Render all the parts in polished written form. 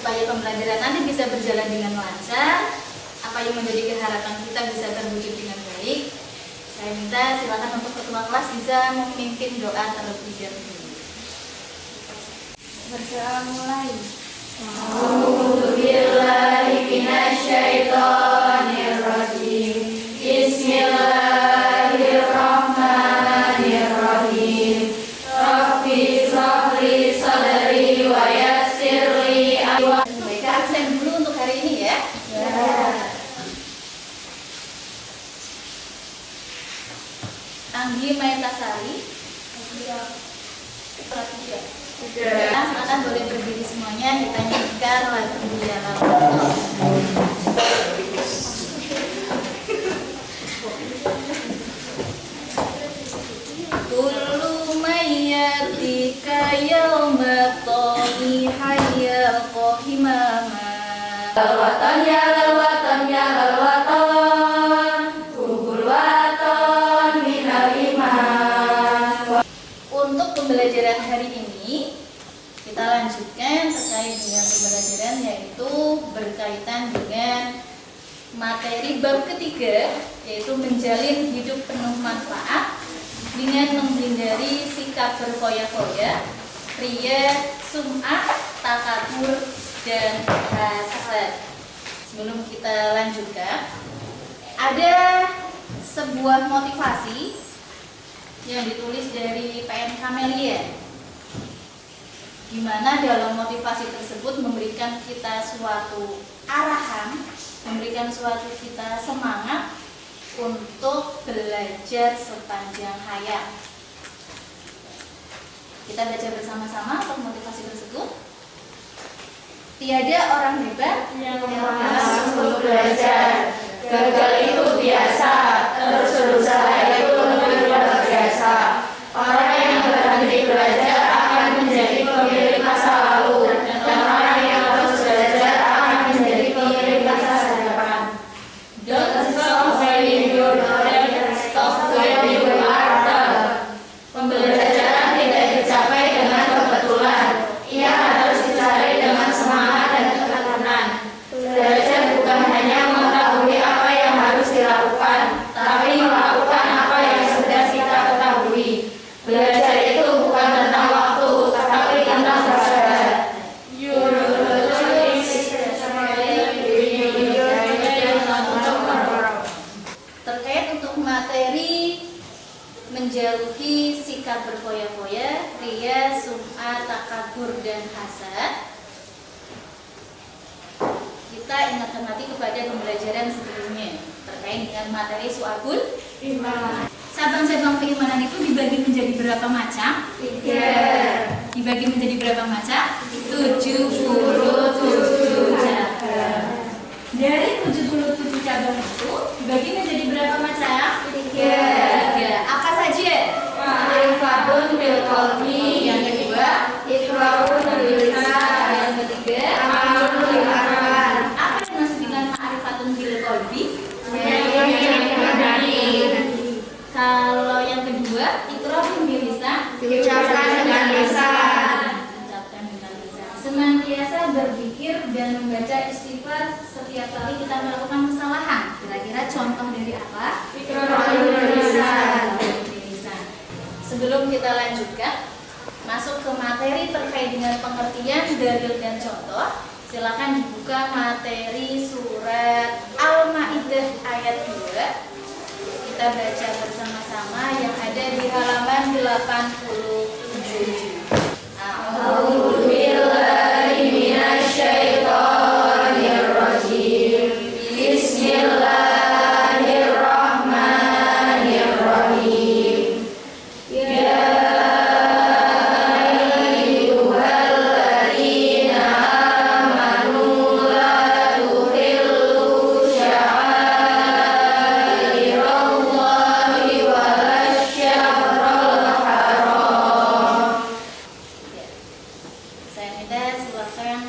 supaya pembelajaran nanti bisa berjalan dengan lancar, apa yang menjadi harapan kita bisa terwujud dengan baik. Saya minta silakan untuk ketua kelas bisa memimpin doa terlebih dahulu. Berdoa mulai. A'udzubillahi minasyaitonirrajim. Bismillahirrahmanirrahim. Rabbi shrah li sadri wa yassir li amri. Baik, absen dulu untuk hari ini ya. Anggi Maitasari. Nah, silakan boleh berdiri semuanya, ditanyakan lagu ya. Kullu mayyatika yawma tani hayya qahimama. Lawatan ya lawatan ya lawatan, kubur watan minal iman. Untuk pembelajaran hari ini kita lanjutkan terkait dengan pembelajaran, yaitu berkaitan dengan materi bab ketiga, yaitu menjalin hidup penuh manfaat dengan menghindari sikap berfoya-foya, ria, sum'ah, takabur, dan hasad. Sebelum kita lanjutkan, ada sebuah motivasi yang ditulis dari PN Kamelia, di mana dalam motivasi tersebut memberikan kita suatu arahan, memberikan suatu kita semangat untuk belajar sepanjang hayat. Kita baca bersama-sama untuk motivasi tersebut. Tiada orang hebat yang malas untuk belajar. Gagal itu biasa, terus berusaha itu lebih luar biasa. Orang yang berhenti belajar akan menjadi pemilik masa lalu, dan orang yang terus belajar akan menjadi pemilik masa depan. Don't stop when you stop when you are done. Pembelajaran tidak dicapai dengan kebetulan, ia harus dicari dengan semangat dan ketekunan. Belajar bukan hanya mengetahui apa yang harus dilakukan, tapi melakukan apa yang sudah kita ketahui. Belajar itu bukan tentang waktu, tapi tentang proses. Terkait untuk materi menjauhi sikap berfoya-foya, ria, sum'ah, takabur, dan hasad, kita ingatkan hati kepada pembelajaran sebelumnya terkait dengan materi su'abul iman. Cabang-cabang keimanan itu dibagi menjadi berapa macam? 3. Dibagi menjadi berapa macam? 77 cabang. Dari 77 cabang itu dibagi menjadi berapa macam? 3. Apa saja? Ma'rifatun bil qalbi. Yang kedua, iqrarun bil lisan. Yang ketiga, amalun bil arkan. Apa yang dimaksud dengan ma'rifatun bil qalbi? Kalau yang kedua, iqrarun bil lisan, diucapkan dengan lisan. Senantiasa berpikir dan membaca istighfar setiap kali kita melakukan kesalahan. Kira-kira contoh dari apa? Iqrarun bil lisan. Sebelum kita lanjutkan masuk ke materi terkait dengan pengertian, dalil, dan contoh, silakan dibuka materi surat Al-Maidah ayat 2. Kita baca bersama-sama yang ada di halaman 87. A'udzubillahi minasyaitonirrajim. Bismillahirrahmanirrahim. Ya ayyuhalladzina amanu la tuhillu sya'airallahi walasyahrul haram. Saya minta silakan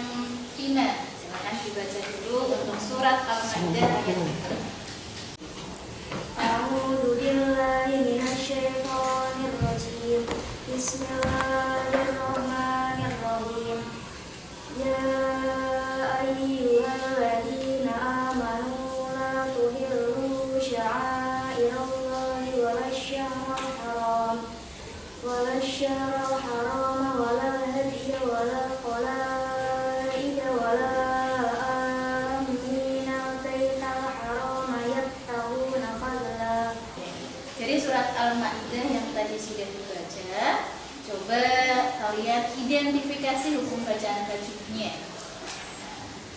Tina, silakan dibaca dulu untuk surat Al-Maidah ayat 3. A'udzubillahi minasyaitonirrajim. Bismillahirrahmanirrahim. Ya identifikasi hukum bacaan tajwidnya.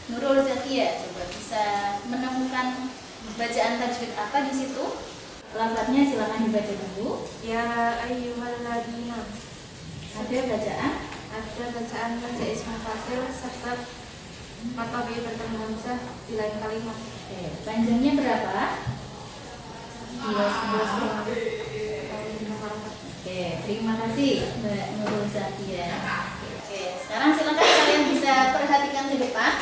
Nurul Zakia, coba bisa menemukan bacaan tajwid apa di situ? Lafadznya silakan dibaca dulu. Ya ayyuhalladzina. Ada bacaan? Ada bacaan baca ismu fasil serta matobi bertemu hamzah di lain kalimat. Oke, panjangnya berapa? 12,5. Oke, terima kasih Mbak Nurul Zakia. Oke, sekarang silakan kalian bisa perhatikan ke depan.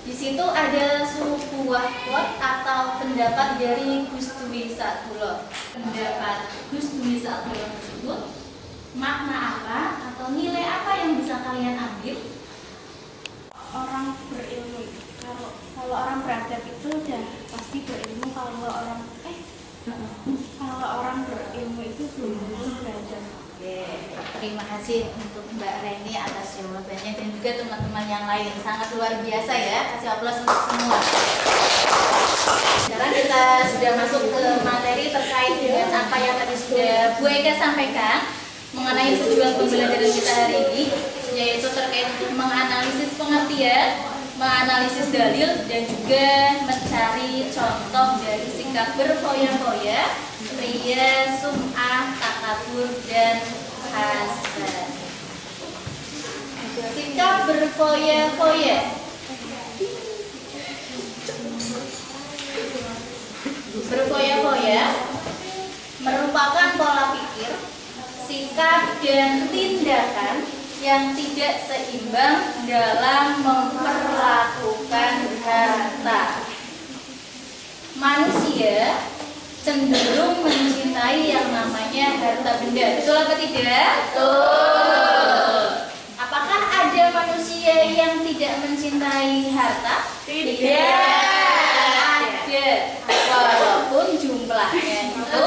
Di situ ada sebuah quote atau pendapat dari Gus Dwi Sa'dullah. Pendapat Gus Dwi Sa'dullah tersebut, makna apa atau nilai apa yang bisa kalian ambil? Orang berilmu. Kalau orang beradab itu udah pasti berilmu. Kalau orang berilmu itu belum beradab. Oke, terima kasih untuk Mbak Reni atas jawabannya dan juga teman-teman yang lain. Sangat luar biasa ya, kasih aplaus untuk semua. Sekarang kita sudah masuk ke materi terkait dengan apa yang tadi sudah Bu Eka sampaikan mengenai tujuan pembelajaran kita hari ini, yaitu terkait menganalisis pengertian, menganalisis dalil, dan juga mencari contoh dari sikap berfoya-foya, ria, sum'ah, takabur, dan hasan. Sikap berfoya-foya. Berfoya-foya merupakan pola pikir, sikap, dan tindakan yang tidak seimbang dalam memperlakukan harta. Manusia cenderung mencintai yang namanya harta benda. Betul apa tidak? Betul. Apakah ada manusia yang tidak mencintai harta? Tidak. Ada. Walaupun jumlahnya itu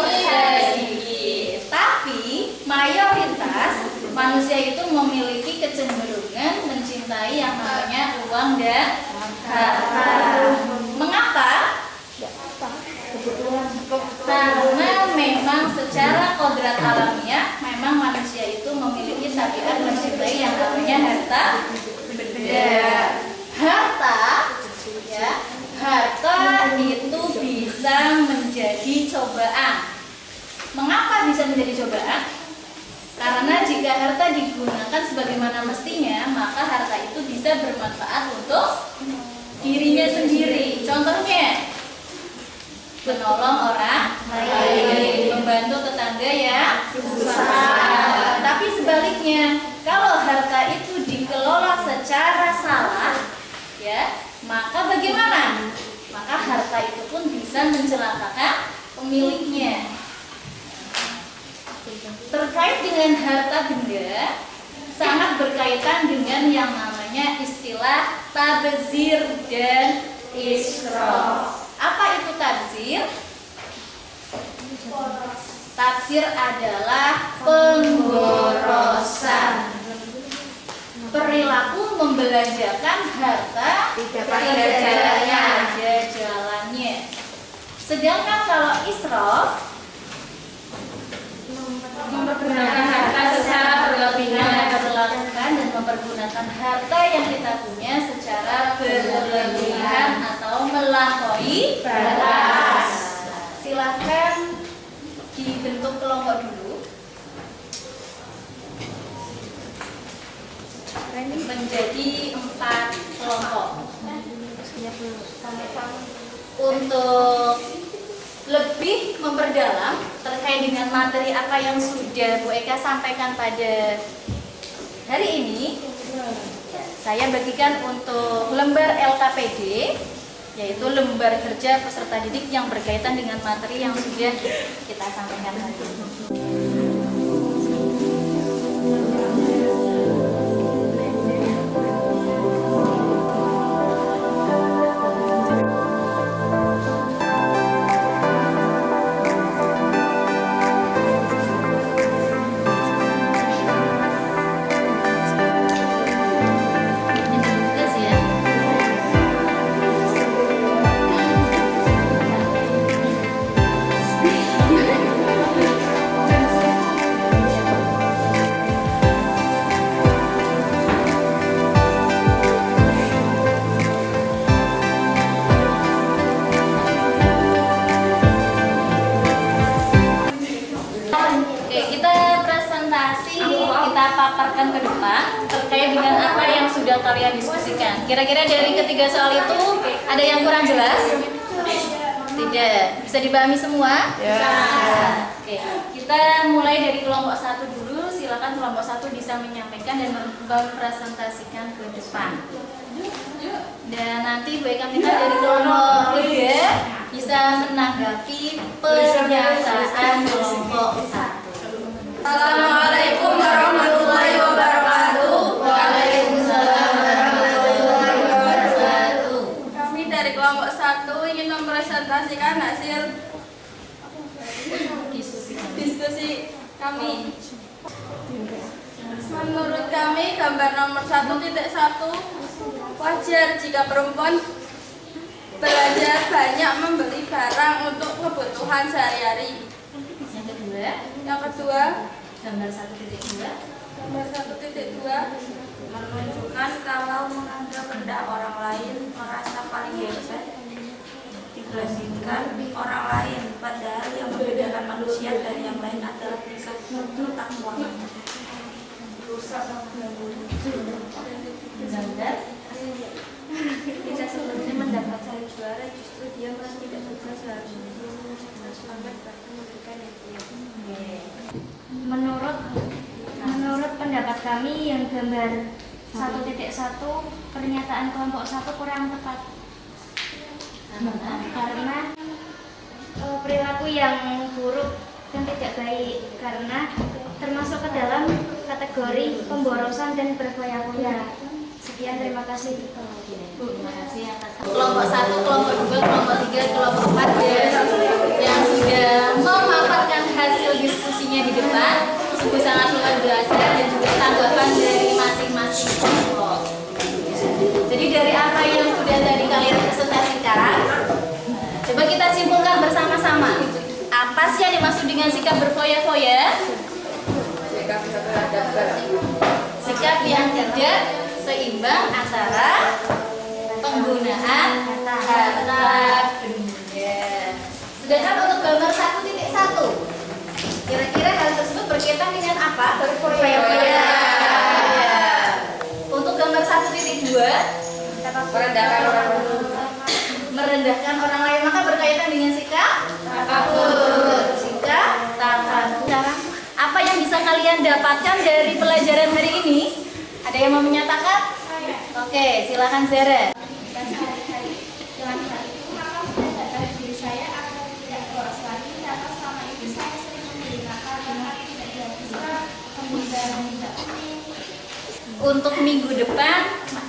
sedikit. Tapi mayoritas manusia itu memiliki kecenderungan mencintai yang namanya uang dan harta. Mengapa? Karena memang secara kodrat alamiah memang manusia itu memiliki tabiat mencintai yang namanya harta benda. Harta itu bisa menjadi cobaan. Mengapa bisa menjadi cobaan? Karena jika harta digunakan sebagaimana mestinya, maka harta itu bisa bermanfaat untuk dirinya sendiri. Contohnya, menolong orang lain, membantu tetangga yang susah. Tapi sebaliknya, kalau harta itu dikelola secara salah, ya, maka bagaimana? Maka harta itu pun bisa mencelakakan pemiliknya. Terkait dengan harta benda, sangat berkaitan dengan yang namanya istilah tabzir dan israf. Apa itu tabzir? Tabzir adalah penggorosan. Perilaku membelanjakan harta tidak pada jalannya. Sedangkan kalau israf, mempergunakan harta secara berlebihan, dan mempergunakan harta yang kita punya secara berlebihan atau melampaui batas. Silahkan dibentuk kelompok dulu. Menjadi 4 kelompok. Untuk lebih memperdalam terkait dengan materi apa yang sudah Bu Eka sampaikan pada hari ini, saya bagikan untuk lembar LKPD, yaitu lembar kerja peserta didik yang berkaitan dengan materi yang sudah kita sampaikan hari ini. ke depan terkait dengan apa yang sudah kalian diskusikan. Kira-kira dari ketiga soal itu ada yang kurang jelas? Tidak. Bisa dipahami semua? Ya. Oke. Kita mulai dari kelompok 1 dulu. Silakan kelompok 1 bisa menyampaikan dan mempresentasikan ke depan. Dan nanti Bu Eka minta dari kelompok 3 bisa menanggapi pernyataan kelompok 1. Assalamualaikum warahmatullahi wabarakatuh. Waalaikumsalam warahmatullahi wabarakatuh. Kami dari kelompok 1 ingin mempresentasikan hasil diskusi kami. Menurut kami gambar nomor 1.1 wajar jika perempuan belajar banyak membeli barang untuk kebutuhan sehari-hari. Yang kedua, gambar 1.2. Gambar 1.2 menunjukkan kalau menganggap rendah orang lain merasa paling hebat dibandingkan orang lain, padahal yang membedakan manusia dari yang lain adalah tingkat takwa. Gambar Ketika sebelumnya mendapat saya juara, justru dia malah tidak sukses seharusnya. Semangat bahkan memberikan yang Menurut pendapat kami yang gambar 1.1 pernyataan kelompok 1 kurang tepat karena perilaku yang buruk dan tidak baik karena termasuk ke dalam kategori pemborosan dan berfoya-foya. Sekian, terima kasih. Terima kasih atas kelompok 1, kelompok 2, kelompok 3, kelompok 4 yang sudah memaparkan hasil diskusinya di depan. Sungguh sangat luar biasa dan juga tanggapan dari masing-masing kelompok. Jadi dari apa yang sudah tadi kalian presentasikan, coba kita simpulkan bersama-sama. Apa sih yang dimaksud dengan sikap berfoya-foya? Sikap yang tidak seimbang antara penggunaan harta benda. Sedangkan untuk gambar 1.1, kira-kira hal tersebut berkaitan dengan apa? Berfoya-foya. Untuk gambar 1.2, merendahkan orang lain, maka berkaitan dengan sikap takabur. Sikap takabur. Apa yang bisa kalian dapatkan dari pelajaran hari ini? Ada yang mau menyatakan? Oke, silakan Zara. Untuk minggu depan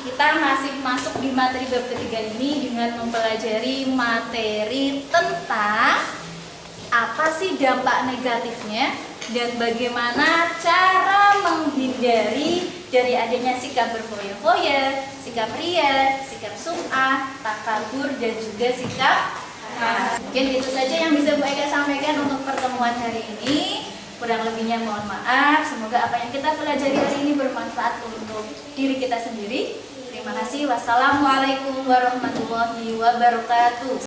kita masih masuk di materi bab ketiga ini dengan mempelajari materi tentang apa sih dampak negatifnya dan bagaimana cara menghindari dari adanya sikap berfoya-foya, sikap ria, sikap sum'ah, takabur, dan juga sikap mungkin itu saja yang bisa Bu Eka sampaikan untuk pertemuan hari ini. Kurang lebihnya mohon maaf. Semoga apa yang kita pelajari hari ini bermanfaat untuk diri kita sendiri. Terima kasih. Wassalamualaikum warahmatullahi wabarakatuh.